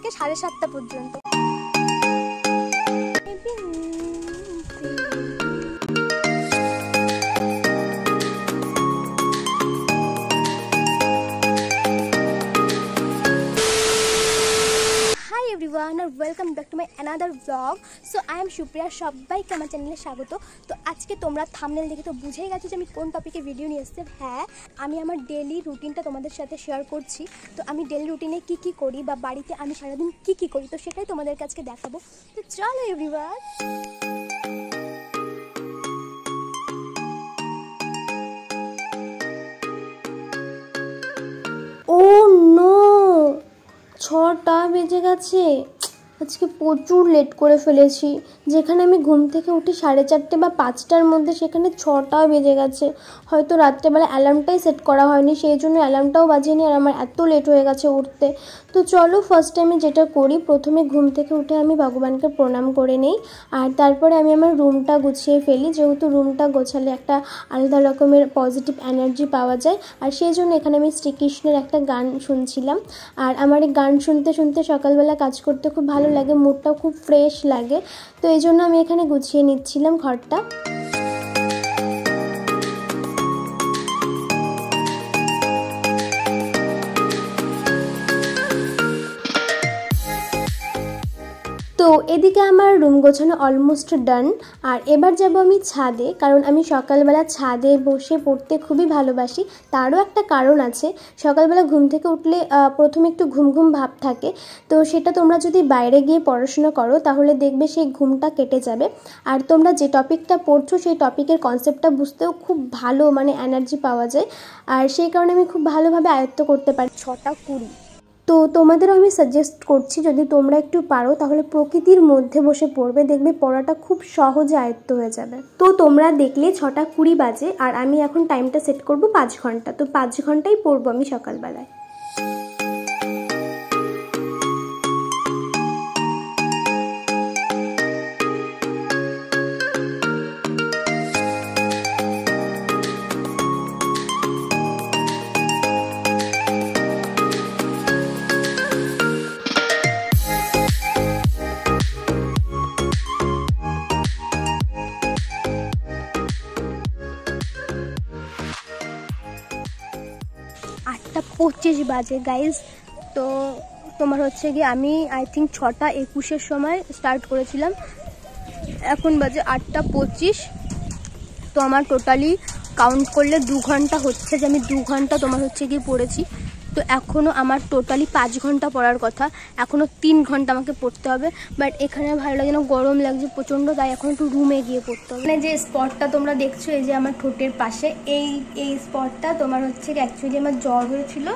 থেকে 7:30 পর্যন্ত। everyone and welcome back to my another vlog. So I am Shupriya, সবাইকে আমার চ্যানেলে স্বাগত। তো আজকে তোমরা থাম্বনেল দেখে তো বুঝেই গেছো যে আমি কোন টপিকে ভিডিও নিয়ে এসেছি। হ্যাঁ, আমি আমার ডেইলি রুটিনটা তোমাদের সাথে শেয়ার করছি। তো আমি ডেইলি রুটিনে কি করি বা বাড়িতে আমি সারাদিন কি করি, তো সেটাই তোমাদের কাছে দেখাবো। তো চলো এভরিওয়ান। ও নো, 6টা বেজে গেছে। আজকে প্রচুর লেট করে ফেলেছি। যেখানে আমি ঘুম থেকে উঠি 4:30 বা 5টার মধ্যে, সেখানে 6টা বেজে গেছে। হয়তো রাত্রেবেলা অ্যালার্মটাই সেট করা হয়নি, সেই জন্য অ্যালার্মটাও বাজিয়েনি, আর আমার এত লেট হয়ে গেছে উঠতে। তো চলো ফার্স্টে আমি যেটা করি, প্রথমে ঘুম থেকে উঠে আমি ভগবানকে প্রণাম করে নিই, আর তারপরে আমি আমার রুমটা গুছিয়ে ফেলি। যেহেতু রুমটা গোছালে একটা আলাদা রকমের পজিটিভ এনার্জি পাওয়া যায়, আর সেই জন্য এখানে আমি শ্রীকৃষ্ণের একটা গান শুনছিলাম। আর আমার এই গান শুনতে শুনতে সকালবেলা কাজ করতে খুব ভালো লাগে, মুডটাও খুব ফ্রেশ লাগে। তো এই জন্য আমি এখানে গুছিয়ে নিচ্ছিলাম ঘরটা। তো এদিকে আমার রুম গোছানো অলমোস্ট ডান। আর এবার যাব আমি ছাদে, কারণ আমি সকালবেলা ছাদে বসে পড়তে খুবই ভালোবাসি। তারও একটা কারণ আছে, সকালবেলা ঘুম থেকে উঠলে প্রথমে একটু ঘুম ঘুম ভাব থাকে। তো সেটা তোমরা যদি বাইরে গিয়ে পড়াশোনা করো তাহলে দেখবে সেই ঘুমটা কেটে যাবে। আর তোমরা যে টপিকটা পড়ছো সেই টপিকের কনসেপ্টটা বুঝতেও খুব ভালো এনার্জি পাওয়া যায়। আর সেই কারণে আমি খুব ভালোভাবে আয়ত্ত করতে পারি। 6:20। তো তোমাদেরও আমি সাজেস্ট করছি, যদি তোমরা একটু পারো তাহলে প্রকৃতির মধ্যে বসে পড়বে, দেখবে পড়াটা খুব সহজে আয়ত্ত হয়ে যাবে। তো তোমরা দেখলে 6:20 বাজে, আর আমি এখন টাইমটা সেট করব 5 ঘন্টা। তো 5 ঘন্টাই পড়বো আমি সকালবেলায়। আটটা 25 বাজে গাইজ। তো তোমার হচ্ছে গিয়ে আমি আই থিঙ্ক 6:21 সময় স্টার্ট করেছিলাম, এখন বাজে 8:25। তো আমার টোটালি কাউন্ট করলে 2 ঘন্টা হচ্ছে যে আমি 2 ঘন্টা তোমার হচ্ছে গিয়ে পড়েছি। তো এখনও আমার টোটালি 5 ঘন্টা পড়ার কথা, এখনও 3 ঘন্টা আমাকে পড়তে হবে। বাট এখানে ভালো লাগে না, গরম লাগছে প্রচণ্ড, তাই এখন একটু রুমে গিয়ে পড়তে হবে। মানে যে স্পটটা তোমরা দেখছো, এই যে আমার ঠোঁটের পাশে এই স্পটটা তোমার হচ্ছে অ্যাকচুয়ালি আমার জ্বর হয়েছিল।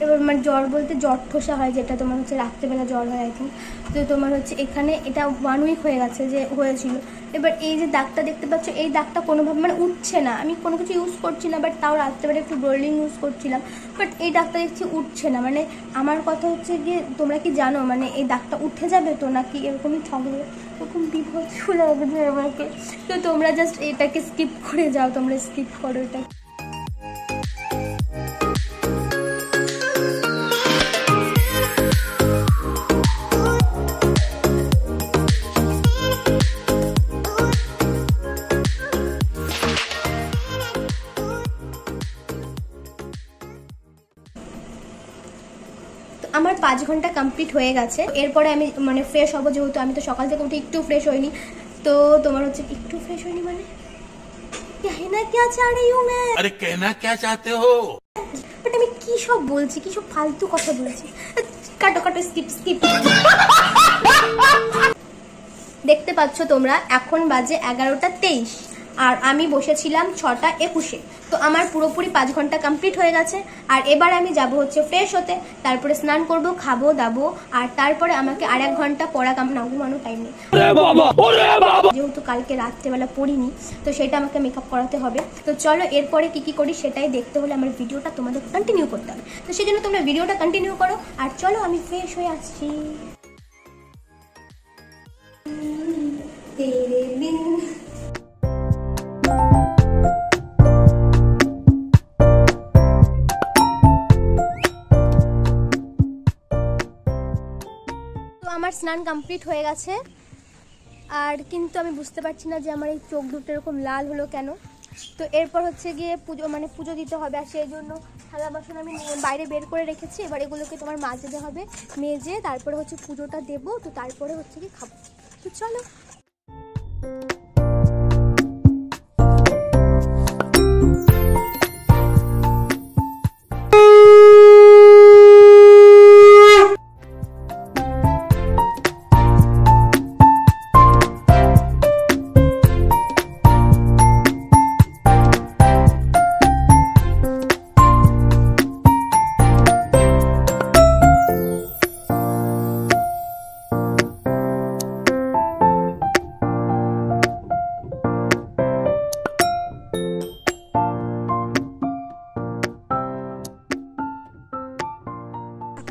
এবার মানে জ্বর বলতে জ্বর ঠোসা হয়, যেটা তোমার হচ্ছে রাত্রেবেলা জ্বর হয় আই থিঙ্ক। তো তোমার হচ্ছে এখানে এটা 1 উইক হয়ে গেছে যে হয়েছিল। এবার এই যে দাগটা দেখতে পাচ্ছ, এই দাগটা কোনোভাবে উঠছে না। আমি কোনো কিছু ইউজ করছি না, বাট তাও রাত্রেবেলা একটু ব্রোলিং ইউজ করছিলাম, বাট এই দাগটা দেখছি উঠছে না। মানে আমার কথা হচ্ছে গিয়ে, তোমরা কি জানো এই দাগটা উঠে যাবে তো নাকি এরকমই থাকবে? এরকম বিভৎস লাগবে আমাকে। তো তোমরা জাস্ট এটাকে স্কিপ করে যাও, তোমরা স্কিপ করো এটা। আমার 5 ঘন্টা কমপ্লিট হয়ে গেছে। এরপরে আমি ফ্রেশ হবো, যেহেতু আমি তো সকাল থেকে উঠে একটু ফ্রেশ হইনি। তো তোমার হচ্ছে একটু ফ্রেশ হইনি कहना क्या चाह रही हूँ मैं? अरे कहना क्या चाहते हो? বাট আমি কি সব বলছি, কি সব ফালতু কথা বলছি। কাটো স্কিপ। দেখতে পাচ্ছ তোমরা, এখন বাজে 11:23, আর আমি বসেছিলাম 6:21-এ। তো আমার পুরোপুরি 5 ঘন্টা কমপ্লিট হয়ে গেছে। আর এবার আমি যাব হচ্ছে ফ্রেশ হতে, তারপরে স্নান করব, খাবো দাবো, আর তারপরে আমাকে আর 1 ঘন্টা পড়া ঘুমানো টাইম নেই, যেহেতু কালকে রাত্রেবেলা পড়িনি। তো সেটা আমাকে মেকআপ করাতে হবে। তো চলো এরপরে কি করি সেটাই দেখতে হলে আমার ভিডিওটা তোমাদের কন্টিনিউ করতে হবে। তো সেই জন্য তোমরা ভিডিওটা কন্টিনিউ করো, আর চলো আমি ফ্রেশ হয়ে আসছি। तेरे बिन আমার স্নান কমপ্লিট হয়ে গেছে, আর কিন্তু আমি বুঝতে পারছি না যে আমার এই চোখ দুটো এরকম লাল হলো কেন। তো এরপর হচ্ছে গিয়ে পুজো দিতে হবে, আর সেই জন্য থালা বাসন আমি বাইরে বের করে রেখেছি। এবার এগুলোকে তোমার মাজতে হবে, মেজে তারপরে হচ্ছে পুজোটা দেবো। তো তারপরে হচ্ছে কি খাবো। তো চলো।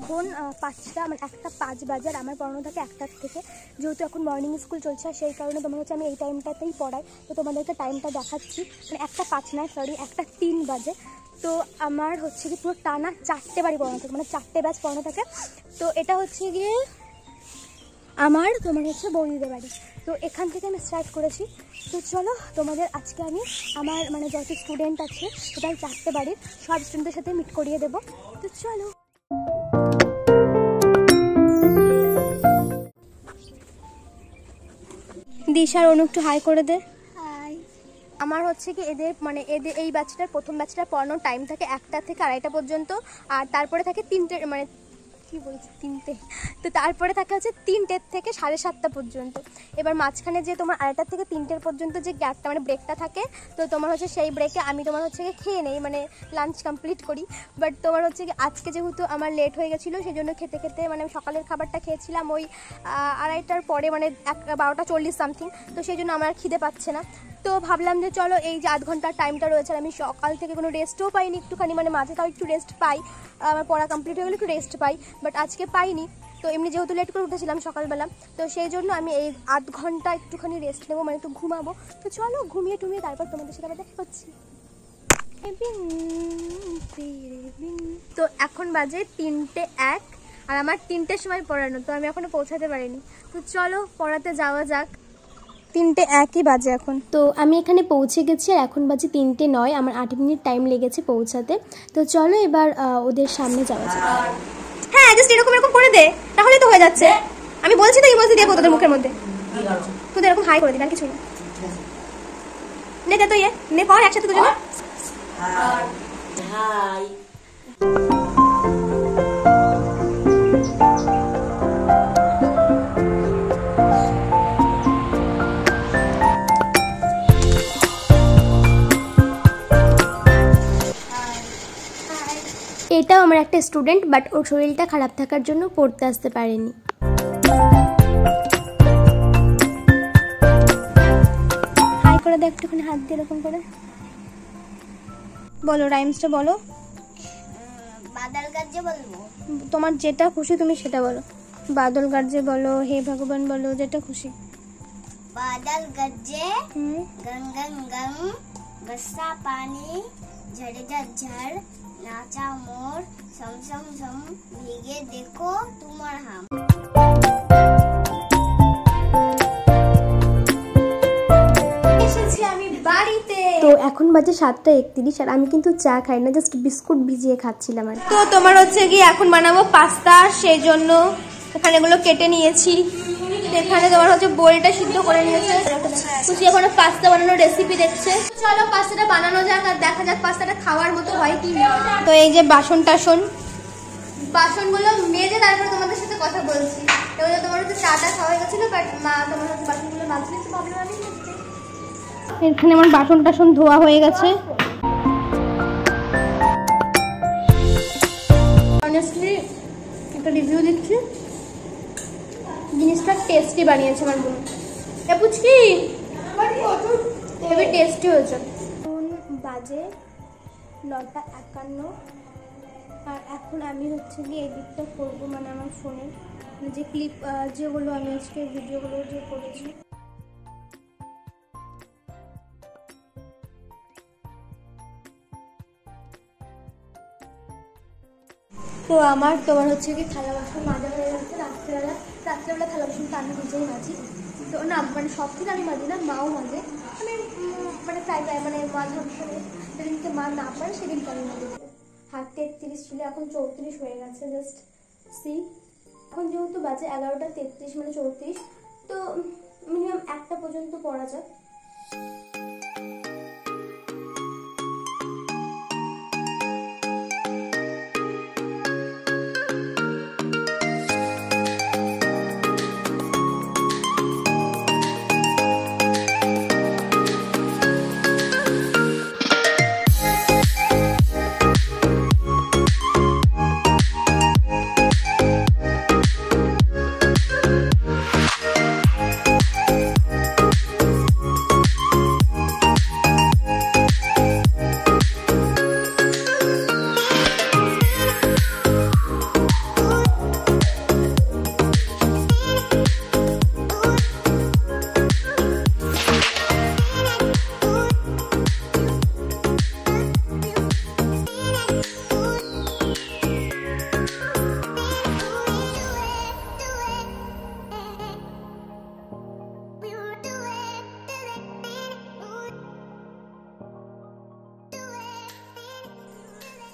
এখন 5টা মানে 1:05 বাজে, আর আমার পড়ানো থাকে 1টার থেকে। যেহেতু এখন মর্নিং স্কুল চলছে, আর সেই কারণে তোমার হচ্ছে আমি এই টাইমটাতেই পড়াই। তো তোমাদেরকে টাইমটা দেখাচ্ছি, মানে 1:05 নয়, সরি 1:03 বাজে। তো আমার হচ্ছে কি পুরো টানা 4টে বাড়ি পড়ানো থাকে, মানে 4টে ব্যাচ পড়ানো থাকে। তো এটা হচ্ছে গিয়ে আমার তোমার হচ্ছে বৌদিদের বাড়ি। তো এখান থেকে আমি স্টার্ট করেছি। তো চলো তোমাদের আজকে আমি আমার মানে যত স্টুডেন্ট আছে টোটাল 4টে বাড়ির সব স্টুডেন্টদের সাথে মিট করিয়ে দেবো। তো চলো। দিশার অনু একটু হাই করে দে। হাই। আমার হচ্ছে কি এদের এই ব্যাচটার প্রথম ব্যাচটার পড়ানোর টাইম থাকে 1টা থেকে 2:30 পর্যন্ত, আর তারপরে থাকে 3টে মানে কি বলছি 3টে। তো তারপরে থাকে হচ্ছে 3টে থেকে 7:30 পর্যন্ত। এবার মাঝখানে যে তোমার 2:30 থেকে 3টের পর্যন্ত যে গ্যাপটা মানে ব্রেকটা থাকে, তো তোমার হচ্ছে সেই ব্রেকে আমি তোমার হচ্ছে খেয়ে নেই, মানে লাঞ্চ কমপ্লিট করি। বাট তোমার হচ্ছে কি আজকে যেহেতু আমার লেট হয়ে গেছিলো, সেই জন্য খেতে খেতে মানে আমি সকালের খাবারটা খেয়েছিলাম ওই 2:30টার পরে, মানে 12:40 সামথিং। তো সেই জন্য আমার খিদে পাচ্ছে না। তো ভাবলাম যে চলো এই যে 8 ঘন্টার টাইমটা রয়েছে, আর আমি সকাল থেকে কোনো রেস্টও পাইনি একটুখানি, মানে মাঝে তাও একটু রেস্ট পাই, আমার পড়া কমপ্লিট হয়ে গেলে একটু রেস্ট পাই, বাট আজকে পাইনি। তো এমনি যেহেতু লেট করে উঠেছিলাম সকালবেলা, তো সেই জন্য আমি এই 8 ঘন্টা একটুখানি রেস্ট নেবো, মানে একটু ঘুমাবো। তো চলো ঘুমিয়ে টুমিয়ে তারপর তোমাদের সাথে আবার দেখা করছি। তো এখন বাজে 3:01, আর আমার 3টের সময় পড়ানো, তো আমি এখনো পৌঁছাতে পারিনি। তো চলো পড়াতে যাওয়া যাক। 3:01 বাজে এখন। তো আমি এখানে পৌঁছে গেছি, আর এখন বাজে 3:09। আমার 8 মিনিট টাইম লেগেছে পৌঁছাতে। তো চলো এবার ওদের সামনে যাওয়া যাক। হ্যাঁ জাস্ট এরকম করে দে, তাহলে তো হয়ে যাচ্ছে। আমি বলছি তো ইমোজি দিয়ে তোদের মুখের মধ্যে, তোদের এরকম হাই করে দিন, আর কিছু না। নে দে তো নে পড় একসাথে দুজনে। হাই। এটাও আমার একটা স্টুডেন্ট, বাট ওর শরীরটা খারাপ থাকার জন্য পড়তে আসতে পারেনি। হাই করে দে একটুখানি হাত দিয়ে এরকম করে। বলো রাইমসটা বলো। বাদল গর্জে বলবো, তোমার যেটা খুশি তুমি সেটা বলো। বাদল গর্জে বলো, হে ভগবান বলো, যেটা খুশি। বাদল গর্জে গং গং গং, বর্ষা পানি ঝড় ঝড়, নাচা মোর সম সম সম, ভিগে দেখো তোমার হাম। এসেছি আমি বাড়িতে। তো এখন বাজে 7:31, আর আমি কিন্তু চা খাই না, জাস্ট বিস্কুট ভিজিয়ে খাচ্ছিলাম আর। তো তোমার হচ্ছে কি এখন বানাবো পাস্তা, সেই জন্য এখানে এগুলো কেটে নিয়েছি। এখানে তোমার হচ্ছে বোলটা সিদ্ধ করে নিয়েছে, খুশি এখনো পাস্তা বানানোর রেসিপি দেখছে। চলো পাস্তাটা বানানো যাক, আর দেখা যাক পাস্তাটা খাওয়ার মতো হয় কি না। তো এই যে বাসনগুলো মেজে তারপরে তোমাদের সাথে কথা বলছি। এগুলো তোমার হচ্ছে চাটা খাওয়া হয়ে গেছিলো, বাট মা তোমার হচ্ছে বাসনগুলো মাজলে একটু প্রবলেম আমি। এখানে আমার বাসন ধোয়া হয়ে গেছে। অনেস্টলি একটা রিভিউ দিচ্ছি, জিনিসটা টেস্টি বানিয়েছে আমার বোন। পুচকি হেবি টেস্টি হয়েছে। এখন বাজে 9:51, আর এখন আমি হচ্ছে গিয়ে এডিটটা করবো, মানে আমার ফোনের যে ক্লিপ যেগুলো আমি আজকে ভিডিওগুলো যে করেছি। তো আমার তোমার হচ্ছে কি থালা বাসন মাজা হয়ে গেছে রাত্রিবেলা। রাত্রেবেলা থালা বাসনটা আমি নিজেই মাজি। তো না মানে সব থেকে আমি মাজি না, মাও মাজে, মানে প্রায় মানে মাঝে মানে যেদিনকে মা না পারে সেদিনকে আমি মাজি। হাত 33 ছিল, এখন 34 হয়ে গেছে। জাস্ট সি, এখন যেহেতু বাজে 11:33 মানে 34, তো মিনিমাম 1টা পর্যন্ত পড়া যাক।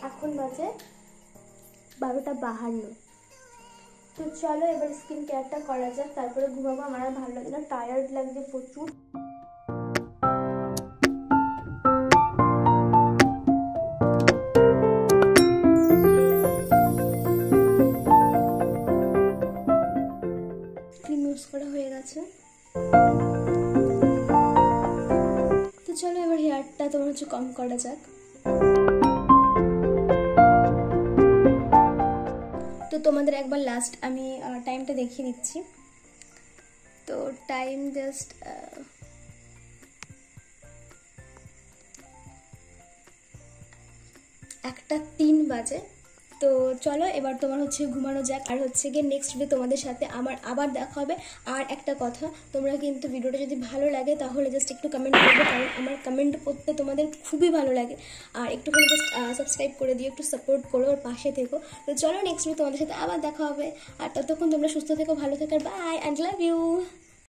এখন বাজে 12:52। তো চলো এবার স্কিন কেয়ারটা করা যাক, তারপরে ঘুমাবো। আমার আর ভালো লাগে না, টায়ার্ড লাগছে প্রচুর। ক্রিম ইউজ করা হয়ে গেছে। তো চলো এবার হেয়ারটা তোমার হচ্ছে কম করা যাক। তো তোমাদের একবার লাস্ট আমি টাইমটা দেখিয়ে দিচ্ছি। তো টাইম জাস্ট 1:03 বাজে। তো চলো এবার তোমার হচ্ছে ঘুমানো যাক। আর হচ্ছে গিয়ে নেক্সট ভিডিও তোমাদের সাথে আমার আবার দেখা হবে। আর একটা কথা, তোমরা কিন্তু ভিডিওটা যদি ভালো লাগে তাহলে জাস্ট একটু কমেন্ট করবে, কারণ আমার কমেন্ট করতে তোমাদের খুবই ভালো লাগে। আর একটুখানি জাস্ট সাবস্ক্রাইব করে দিও, একটু সাপোর্ট করো, আর পাশে থেকো। তো চলো নেক্সট ভিডিও তোমাদের সাথে আবার দেখা হবে। আর ততক্ষণ তোমরা সুস্থ থেকো, ভালো থেকো, বাই অ্যান্ড লাভ ইউ।